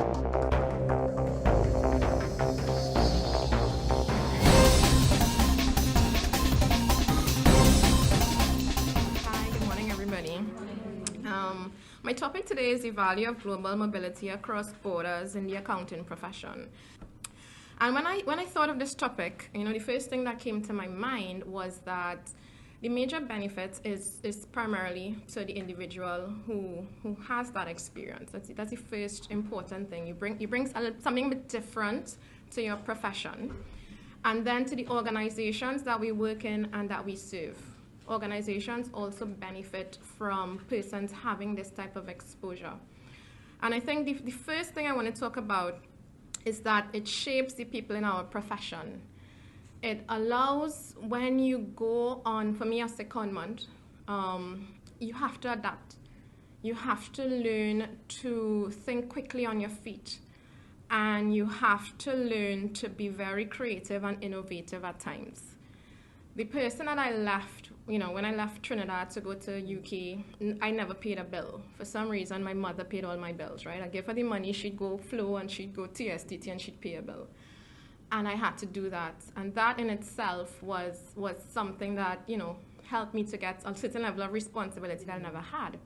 Hi, good morning, everybody. My topic today is the value of global mobility across borders in the accounting profession. And when I thought of this topic, the first thing that came to my mind was that the major benefit is primarily to the individual who has that experience. That's the first important thing. You bring something a bit different to your profession, and then to the organizations that we work in and that we serve. Organizations also benefit from persons having this type of exposure. And I think the first thing I want to talk about is that it shapes the people in our profession. It allows, when you go on, for me, a secondment, you have to adapt. You have to learn to think quickly on your feet. And you have to learn to be very creative and innovative at times. The person that I left, when I left Trinidad to go to UK, I never paid a bill. For some reason, my mother paid all my bills, right? I gave her the money, she'd go flow, and she'd go TSTT, and she'd pay a bill. And I had to do that. And that in itself was something that, helped me to get a certain level of responsibility that I never had.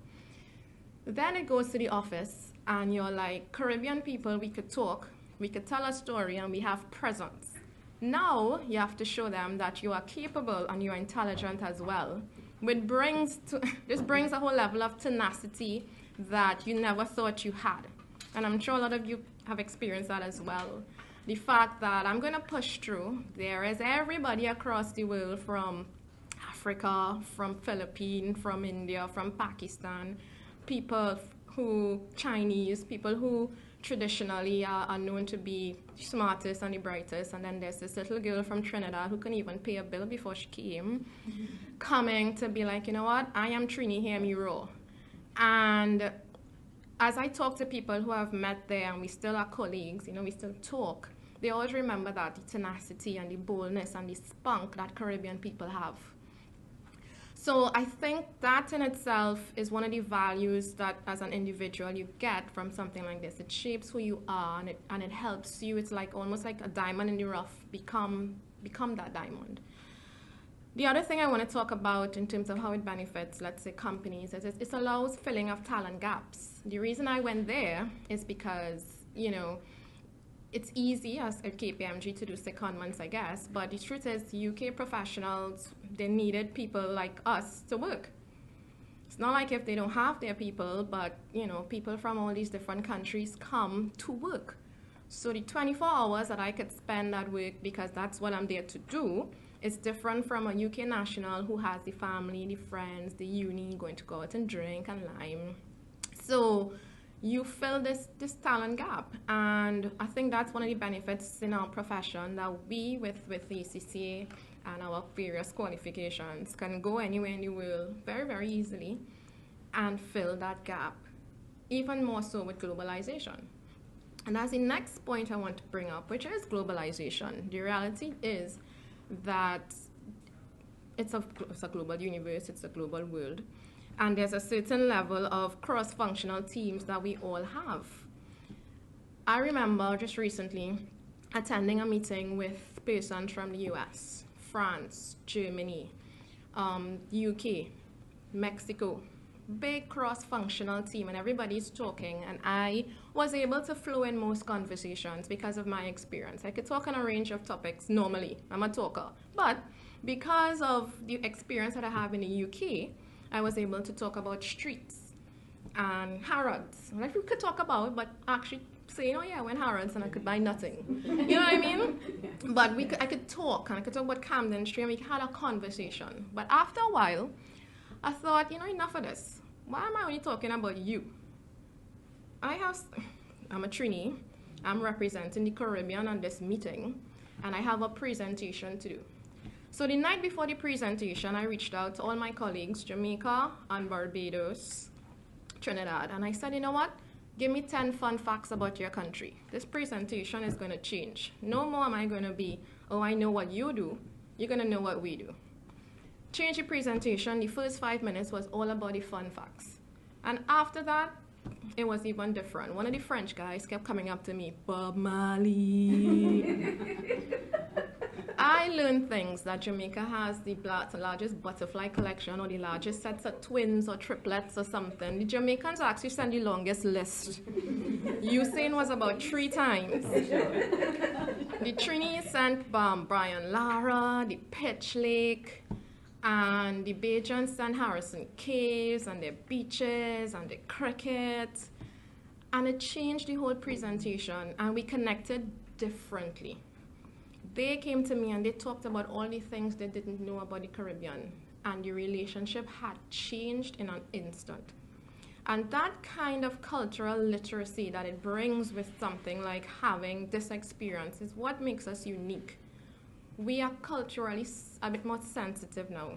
Then it goes to the office, and you're like, Caribbean people, we could talk, we could tell a story, and we have presence. Now you have to show them that you are capable and you are intelligent as well. This brings a whole level of tenacity that you never thought you had. And I'm sure a lot of you have experienced that as well. The fact that I'm going to push through. There is everybody across the world, from Africa, from Philippines, from India, from Pakistan, Chinese, people who traditionally are known to be the smartest and the brightest, and then there's this little girl from Trinidad who couldn't even pay a bill before she came, coming to be like, you know what, I am Trini, hear me roar. And as I talk to people who have met there and we still are colleagues, we still talk, they always remember that the tenacity and the boldness and the spunk that Caribbean people have. So I think that in itself is one of the values that as an individual you get from something like this. It shapes who you are, and it helps you. It's like almost like a diamond in the rough, become that diamond. The other thing I want to talk about in terms of how it benefits, let's say, companies, is it allows filling of talent gaps. The reason I went there is because, it's easy as a KPMG to do secondments, I guess, but the truth is UK professionals, they needed people like us to work. It's not like if they don't have their people, but people from all these different countries come to work. So the 24 hours that I could spend at work, because that's what I'm there to do, is different from a UK national who has the family, the friends, the uni, going to go out and drink and lime. So you fill this talent gap, and I think that's one of the benefits in our profession, that we with the ACCA and our various qualifications can go anywhere in the world very, very easily and fill that gap, even more so with globalization. And that's the next point I want to bring up, which is globalization. The reality is that it's a global universe, it's a global world. And there's a certain level of cross-functional teams that we all have. I remember just recently attending a meeting with persons from the US, France, Germany, UK, Mexico. Big cross-functional team, and everybody's talking, and I was able to flow in most conversations because of my experience. I could talk on a range of topics normally. I'm a talker. But because of the experience that I have in the UK, I was able to talk about streets and Harrods. Like we could talk about, but actually saying, oh yeah, I went Harrods and I could buy nothing. You know what I mean? But I could talk, and I could talk about Camden Street, and we had a conversation. But after a while, I thought, enough of this. Why am I only talking about you? I'm a Trini. I'm representing the Caribbean on this meeting, and I have a presentation to do. So the night before the presentation, I reached out to all my colleagues, Jamaica and Barbados, Trinidad, and I said, you know what? Give me 10 fun facts about your country. This presentation is going to change. No more am I going to be, oh, I know what you do. You're going to know what we do. Change the presentation. The first 5 minutes was all about the fun facts. And after that, it was even different. One of the French guys kept coming up to me, Bob Marley. I learned things that Jamaica has the largest butterfly collection, or the largest sets of twins or triplets or something. The Jamaicans actually sent the longest list. Usain was about 3 times. The Trini sent Brian Lara, the Pitch Lake, and the Bajan sent Harrison Caves, and their beaches, and the cricket. And it changed the whole presentation, and we connected differently. They came to me and they talked about all the things they didn't know about the Caribbean, and the relationship had changed in an instant. And that kind of cultural literacy that it brings with something like having this experience is what makes us unique. We are culturally a bit more sensitive now.